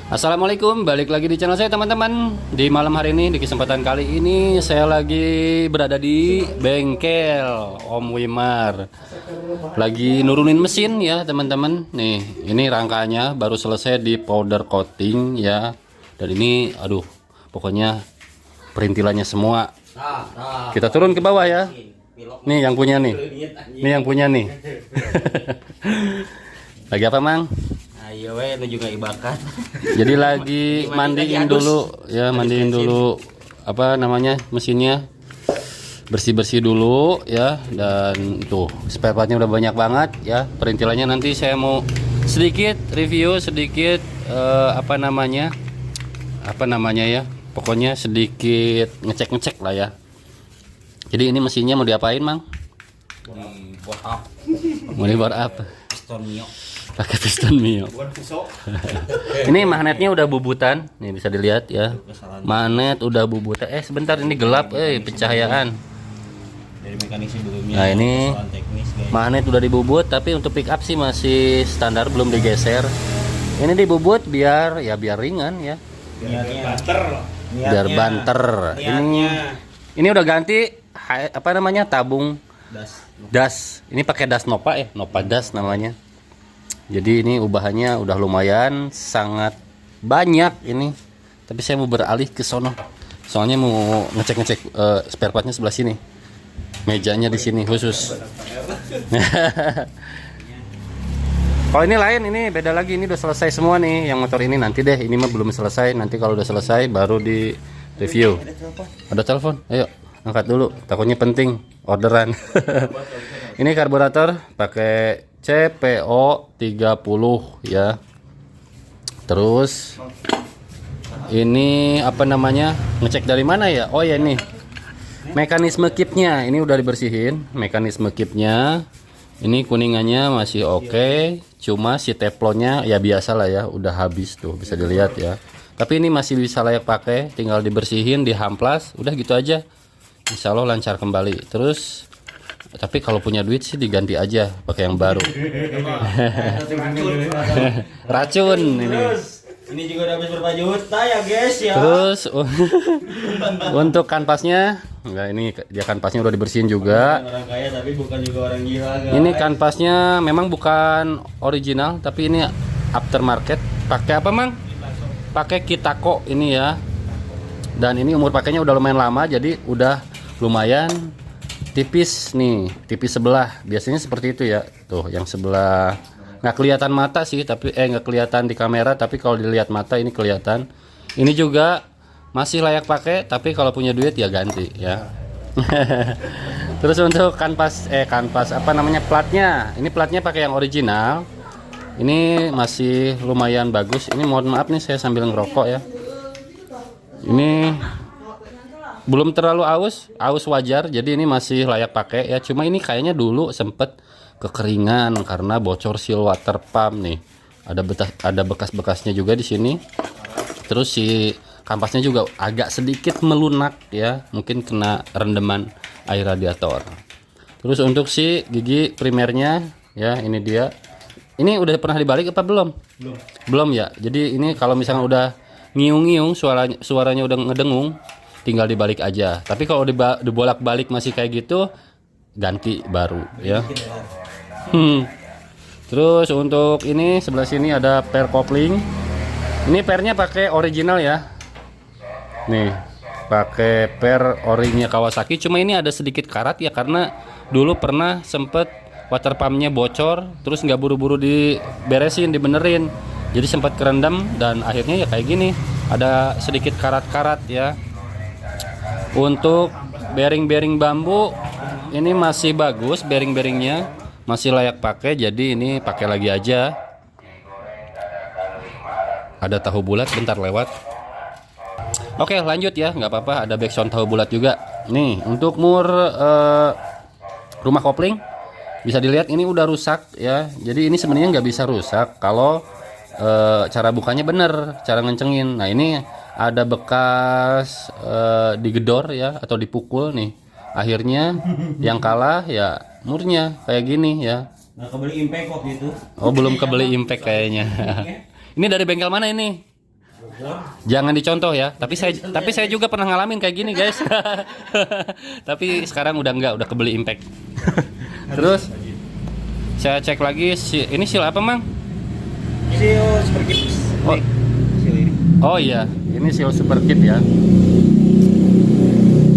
Assalamualaikum, balik lagi di channel saya teman-teman. Di malam hari ini, di kesempatan kali ini saya lagi berada di bengkel Om Wimar. Lagi nurunin mesin ya teman-teman. Nih, ini rangkanya baru selesai di powder coating ya. Dan ini aduh, pokoknya perintilannya semua. Kita turun ke bawah ya. Nih yang punya nih. Nih yang punya nih. Lagi apa, Mang? Ayo itu juga ibakan. Jadi lagi mandiin dulu ya, mandiin dulu apa namanya mesinnya, bersih-bersih dulu ya. Dan tuh spare partnya udah banyak banget ya. Perintilannya nanti saya mau sedikit review, sedikit apa namanya ya, pokoknya sedikit ngecek lah ya. Jadi ini mesinnya mau diapain, Mang? Mau di bore up Piston Mio. pakai piston Mio. Ini magnetnya udah bubutan, nih bisa dilihat ya. Magnet udah bubutan. Sebentar ini gelap, pencahayaan. Dari mekanisme sebelumnya. Nah ini teknis, guys. magnet udah dibubut, tapi untuk pick up sih masih standar, belum digeser. Ini dibubut biar ringan ya. Biar banter. Ini udah ganti apa namanya, tabung das. Ini pakai das Nova Nova das namanya. Jadi ini ubahannya udah lumayan sangat banyak ini. Tapi saya mau beralih ke sono. Soalnya mau ngecek spare partnya sebelah sini. Mejanya di sini khusus. Kalau ini lain, ini beda lagi. Ini udah selesai semua nih. Yang motor ini nanti deh. Ini mah belum selesai. Nanti kalau udah selesai baru di review. Ada telepon. Ayo angkat dulu. Takutnya penting orderan. Ini karburator pakai CPO 30 ya. Terus ini apa namanya, ngecek dari mana ya? Oh ya, nih mekanisme kipnya ini udah dibersihin. Mekanisme kipnya ini kuningannya masih oke. Cuma si teflonnya ya biasa lah ya, udah habis tuh, bisa dilihat ya. Tapi ini masih bisa layak pakai, tinggal dibersihin, dihamplas, udah gitu aja. Insya Allah lancar kembali. Terus tapi kalau punya duit sih diganti aja pakai yang baru. Racun ini. Ini juga udah habis berapa juta ya guys ya. Terus untuk kanvasnya, enggak, ini dia kanvasnya udah dibersihin juga. Orang kaya tapi bukan juga orang gila, guys. Ini kanvasnya memang bukan original, tapi ini aftermarket. Pakai apa, Mang? Pakai Kitako ini ya. Dan ini umur pakainya udah lumayan lama, jadi udah lumayan tipis nih, tipis sebelah. Biasanya seperti itu ya. Tuh, yang sebelah nggak kelihatan mata sih, tapi nggak kelihatan di kamera, tapi kalau dilihat mata ini kelihatan. Ini juga masih layak pakai, tapi kalau punya duit ya ganti ya. Terus untuk kanvas apa namanya, platnya. Ini platnya pakai yang original. Ini masih lumayan bagus. Ini mohon maaf nih saya sambil ngerokok ya. Ini belum terlalu aus wajar, jadi ini masih layak pakai ya. Cuma ini kayaknya dulu sempet kekeringan karena bocor seal water pump nih. Ada bekas-bekasnya juga di sini. Terus si kampasnya juga agak sedikit melunak ya, mungkin kena rendeman air radiator. Terus untuk si gigi primernya ya, ini dia. Ini udah pernah dibalik apa belum? Belum ya. Jadi ini kalau misalnya udah ngiung-ngiung, suaranya udah ngedengung, tinggal dibalik aja. Tapi kalau dibolak-balik masih kayak gitu, ganti baru ya. Terus untuk ini sebelah sini ada per kopling. Ini pernya pakai original ya. Nih, pakai per orinya Kawasaki. Cuma ini ada sedikit karat ya, karena dulu pernah sempet water pumpnya bocor, terus nggak buru-buru diberesin, dibenerin. Jadi sempat kerendam dan akhirnya ya kayak gini. Ada sedikit karat-karat ya. Untuk bearing-bearing bambu ini masih bagus, bearing-bearingnya masih layak pakai, jadi ini pakai lagi aja. Ada tahu bulat bentar lewat. Oke lanjut ya, nggak apa-apa, ada backsound tahu bulat juga. Nih untuk mur rumah kopling bisa dilihat ini udah rusak ya. Jadi ini sebenarnya nggak bisa rusak kalau cara bukanya bener, cara ngencengin. Nah ini ada bekas digedor ya, atau dipukul nih. Akhirnya yang kalah ya murnya kayak gini ya. Nah, kebeli impact waktu itu. Oh belum kebeli impact kayaknya. Ini dari bengkel mana ini? Jangan dicontoh ya. Tapi saya juga pernah ngalamin kayak gini, guys. Tapi sekarang udah enggak, udah kebeli impact. Terus saya cek lagi ini seal apa, Mang? Seal Super Kit. Oh. Seal ini. Oh iya, ini seal Super Kit ya.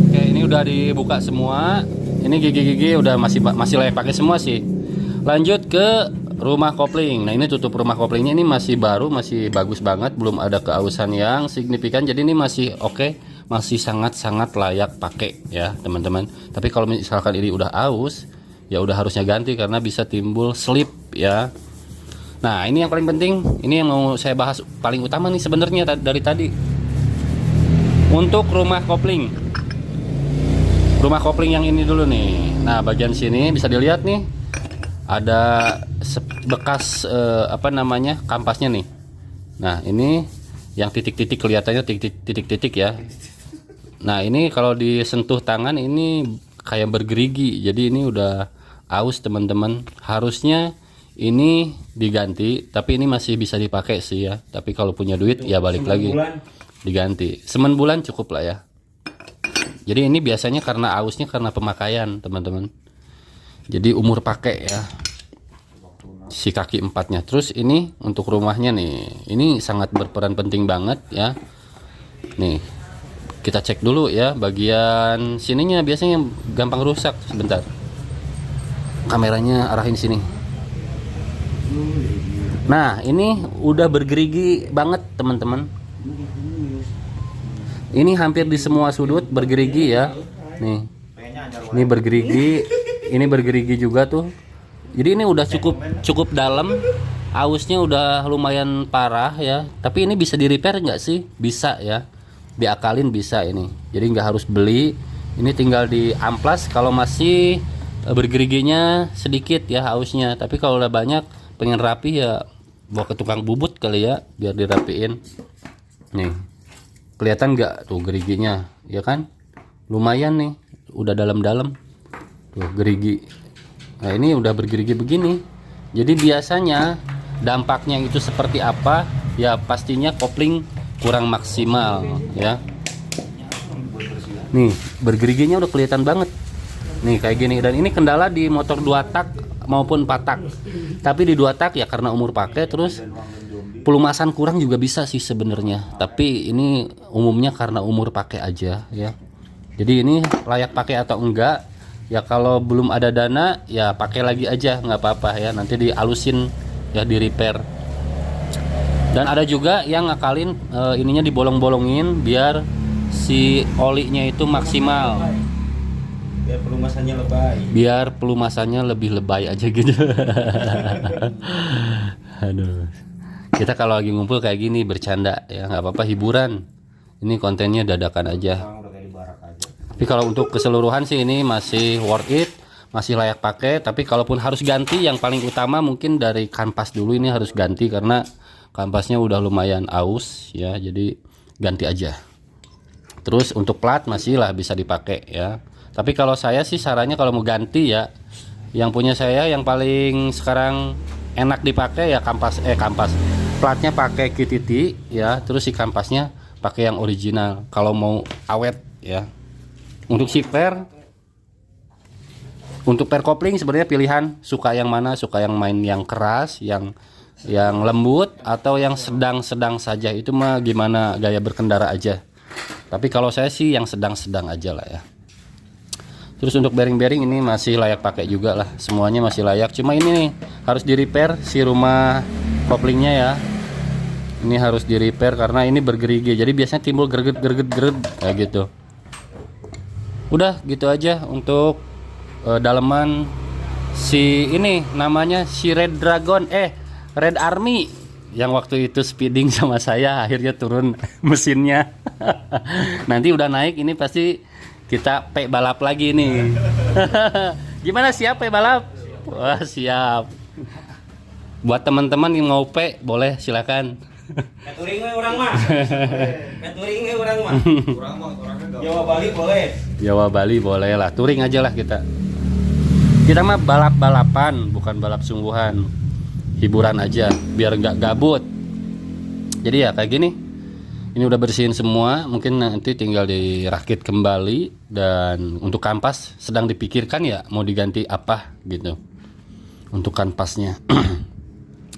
Oke, ini udah dibuka semua. Ini gigi-gigi udah masih layak pakai semua sih. Lanjut ke rumah kopling. Nah, ini tutup rumah koplingnya ini masih baru, masih bagus banget, belum ada keausan yang signifikan. Jadi ini masih oke, masih sangat-sangat layak pakai ya, teman-teman. Tapi kalau misalkan ini udah aus, ya udah harusnya ganti karena bisa timbul slip ya. Nah, ini yang paling penting, ini yang mau saya bahas paling utama nih sebenarnya dari tadi. Untuk rumah kopling. Rumah kopling yang ini dulu nih. Nah, bagian sini bisa dilihat nih. Ada bekas apa namanya, kampasnya nih. Nah, ini yang titik-titik kelihatannya titik-titik ya. Nah, ini kalau disentuh tangan ini kayak bergerigi. Jadi ini udah aus, teman-teman. Harusnya ini diganti, tapi ini masih bisa dipakai sih ya. Tapi kalau punya duit ya balik lagi diganti. Semen bulan cukup lah ya. Jadi ini biasanya karena ausnya karena pemakaian, teman-teman. Jadi umur pakai ya si kaki empatnya. Terus ini untuk rumahnya nih, ini sangat berperan penting banget ya. Nih kita cek dulu ya, bagian sininya biasanya gampang rusak. Sebentar, kameranya arahin sini. Nah, ini udah bergerigi banget, teman-teman. Ini hampir di semua sudut bergerigi ya. Nih, ini bergerigi. Ini bergerigi juga tuh. Jadi ini udah cukup dalam. Ausnya udah lumayan parah ya. Tapi ini bisa di repair nggak sih? Bisa ya. Diakalin bisa ini. Jadi nggak harus beli. Ini tinggal di amplas kalau masih bergeriginya sedikit ya ausnya. Tapi kalau udah banyak, pengen rapi ya bawa ke tukang bubut kali ya, biar dirapiin. Nih, kelihatan nggak tuh geriginya? Ya kan? Lumayan nih. Udah dalam-dalam. Tuh gerigi. Nah, ini udah bergerigi begini. Jadi biasanya dampaknya itu seperti apa? Ya pastinya kopling kurang maksimal ya. Nih, bergeriginya udah kelihatan banget. Nih kayak gini. Dan ini kendala di motor 2 tak maupun 4 tak. Tapi di 2 tak ya karena umur pakai, terus pelumasan kurang juga bisa sih sebenarnya. Tapi ini umumnya karena umur pakai aja ya. Jadi ini layak pakai atau enggak? Ya kalau belum ada dana ya pakai lagi aja, nggak apa-apa ya, nanti dialusin ya, di repair. Dan ada juga yang ngakalin ininya dibolong-bolongin biar si olinya itu maksimal, biar pelumasannya lebay, biar pelumasannya lebih lebay aja gitu. Aduh, kita kalau lagi ngumpul kayak gini bercanda ya, nggak apa-apa, hiburan. Ini kontennya dadakan aja. Tapi kalau untuk keseluruhan sih ini masih worth it, masih layak pakai. Tapi kalaupun harus ganti, yang paling utama mungkin dari kanvas dulu ini harus ganti karena kanvasnya udah lumayan aus ya, jadi ganti aja. Terus untuk plat masih lah bisa dipakai ya. Tapi kalau saya sih sarannya kalau mau ganti ya, yang punya saya yang paling sekarang enak dipakai ya kanvas platnya pakai KTT ya, terus si kanvasnya pakai yang original kalau mau awet ya. Untuk si untuk per kopling sebenarnya pilihan suka yang mana, suka yang main yang keras, yang lembut atau yang sedang-sedang saja, itu mah gimana gaya berkendara aja. Tapi kalau saya sih yang sedang-sedang aja lah ya. Terus untuk bearing-bearing ini masih layak pakai juga lah, semuanya masih layak. Cuma ini nih harus di repair si rumah koplingnya ya. Ini harus di repair karena ini bergerigi, jadi biasanya timbul gerget kayak gitu. Udah gitu aja untuk daleman si ini, namanya si Red Dragon Red Army yang waktu itu speeding sama saya, akhirnya turun mesinnya. Nanti udah naik ini pasti kita balap lagi nih. Gimana, siap balap? Wah siap. Buat teman-teman yang mau boleh silakan. Katuring we urang mah. Katuring we urang mah. Jawa Bali boleh. Jawa Bali boleh lah, touring aja lah kita. Kita mah balap-balapan, bukan balap sungguhan. Hiburan aja, biar nggak gabut. Jadi ya kayak gini. Ini udah bersihin semua, mungkin nanti tinggal dirakit kembali. Dan untuk kampas sedang dipikirkan ya mau diganti apa gitu untuk kanvasnya.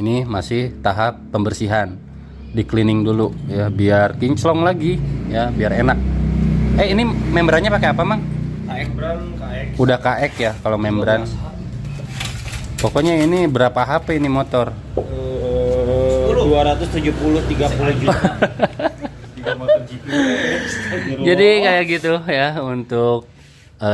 Ini masih tahap pembersihan, di cleaning dulu ya biar kinclong lagi ya, biar enak. Ini membrannya pakai apa, Mang? KX. Udah KX ya kalau membran. Pokoknya ini berapa HP ini motor? 270 30 juta. Jadi kayak gitu ya untuk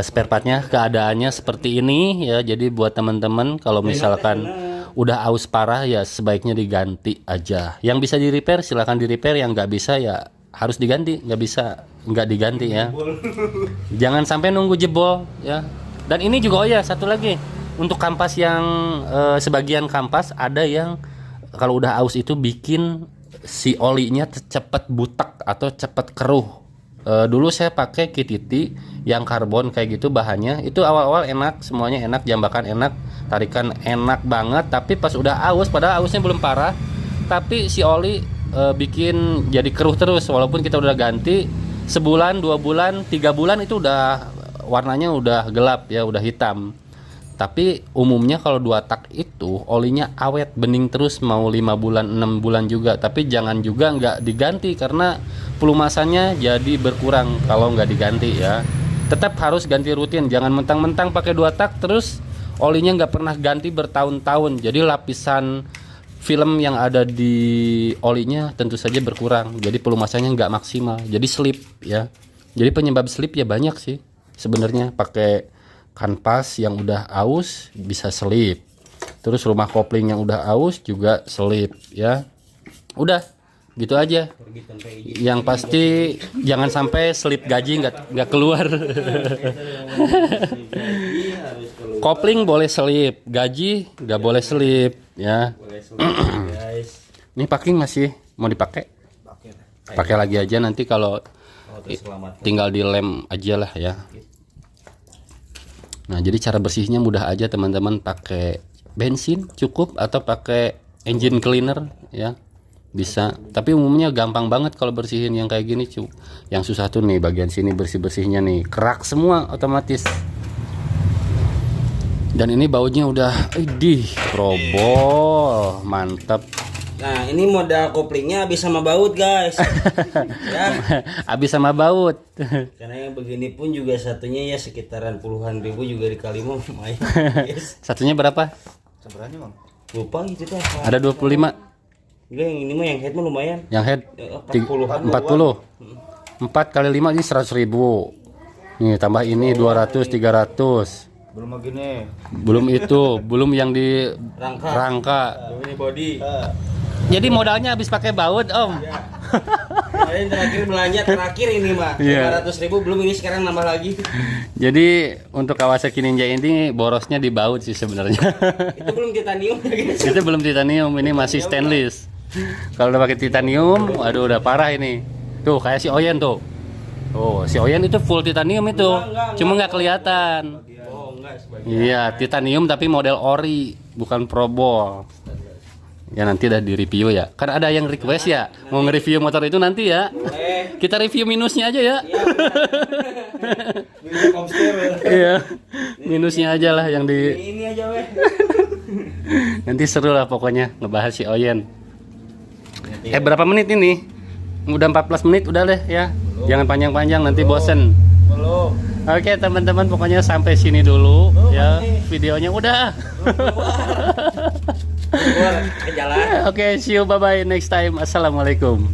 spare partnya, keadaannya seperti ini ya. Jadi buat teman-teman kalau misalkan udah aus parah ya sebaiknya diganti aja. Yang bisa di repair silahkan di repair, yang nggak bisa ya harus diganti, nggak bisa nggak diganti ya. Jangan sampai nunggu jebol ya. Dan ini juga, oh ya satu lagi untuk kampas yang sebagian kampas ada yang kalau udah aus itu bikin si olinya cepat butek atau cepat keruh. Dulu saya pakai KTT yang karbon kayak gitu bahannya, itu awal-awal enak, semuanya enak, jambakan enak, tarikan enak banget. Tapi pas udah aus, padahal ausnya belum parah, tapi si oli bikin jadi keruh terus. Walaupun kita udah ganti sebulan, 2 bulan, 3 bulan itu udah warnanya udah gelap ya, udah hitam. Tapi umumnya kalau 2 tak itu olinya awet bening terus mau 5 bulan 6 bulan juga. Tapi jangan juga nggak diganti karena pelumasannya jadi berkurang kalau nggak diganti ya. Tetap harus ganti rutin, jangan mentang-mentang pakai 2 tak terus olinya nggak pernah ganti bertahun-tahun. Jadi lapisan film yang ada di olinya tentu saja berkurang. Jadi pelumasannya nggak maksimal. Jadi slip ya. Jadi penyebab slip ya banyak sih sebenarnya. Pakai kanvas yang udah aus bisa selip, terus rumah kopling yang udah aus juga selip ya. Udah gitu aja. Yang pasti jangan sampai selip gaji nggak keluar. Kopling boleh selip, gaji nggak boleh selip ya. Ini packing masih mau dipakai, pakai lagi aja nanti kalau tinggal dilem aja lah ya. Nah, jadi cara bersihnya mudah aja teman-teman, pakai bensin cukup atau pakai engine cleaner ya. Bisa, tapi umumnya gampang banget kalau bersihin yang kayak gini, cu. Yang susah tuh nih bagian sini bersih-bersihnya nih, kerak semua otomatis. Dan ini bautnya udah probol, mantap. Nah, ini modal koplingnya habis sama baut, guys. Ya. Habis sama baut. Karena yang begini pun juga satunya ya sekitaran puluhan ribu juga dikali mau lumayan. Yes. Satunya berapa? Sebenarnya, Bang. Lupa gitu tuh. Ada 25. Enggak, yang ini mah yang head mah lumayan. Yang head 40. 4 kali 5 ini 100.000. Nih tambah ini 200 300. Belum begini. Belum itu, belum yang di rangka. Ini body. Jadi modalnya habis pakai baut, Om. Ya. Kemarin terakhir belanja terakhir ini mah 500.000, belum ini sekarang nambah lagi. Jadi untuk Kawasaki Ninja ini borosnya di baut sih sebenarnya. Itu belum titanium lagi. Itu belum titanium, ini masih stainless. Kalau udah pakai titanium, aduh udah parah ini. Tuh kayak si Oyen tuh. Oh, si Oyen itu full titanium itu. Cuma nggak kelihatan. Oh, enggak sebagian. Iya, titanium tapi model ori, bukan probol. Ya nanti udah di review ya. Kan ada yang request ya mau nge-review motor itu nanti ya. Kita review minusnya aja ya. Iya. Minusnya aja lah yang di ini aja weh. Nanti seru lah pokoknya ngebahas si Oyen. Berapa menit ini? Udah 14 menit udah deh ya. Jangan panjang-panjang nanti bosen. Belum. Oke teman-teman, pokoknya sampai sini dulu ya videonya udah. Keluar ke jalan. Oke, see you, bye bye next time. Assalamualaikum.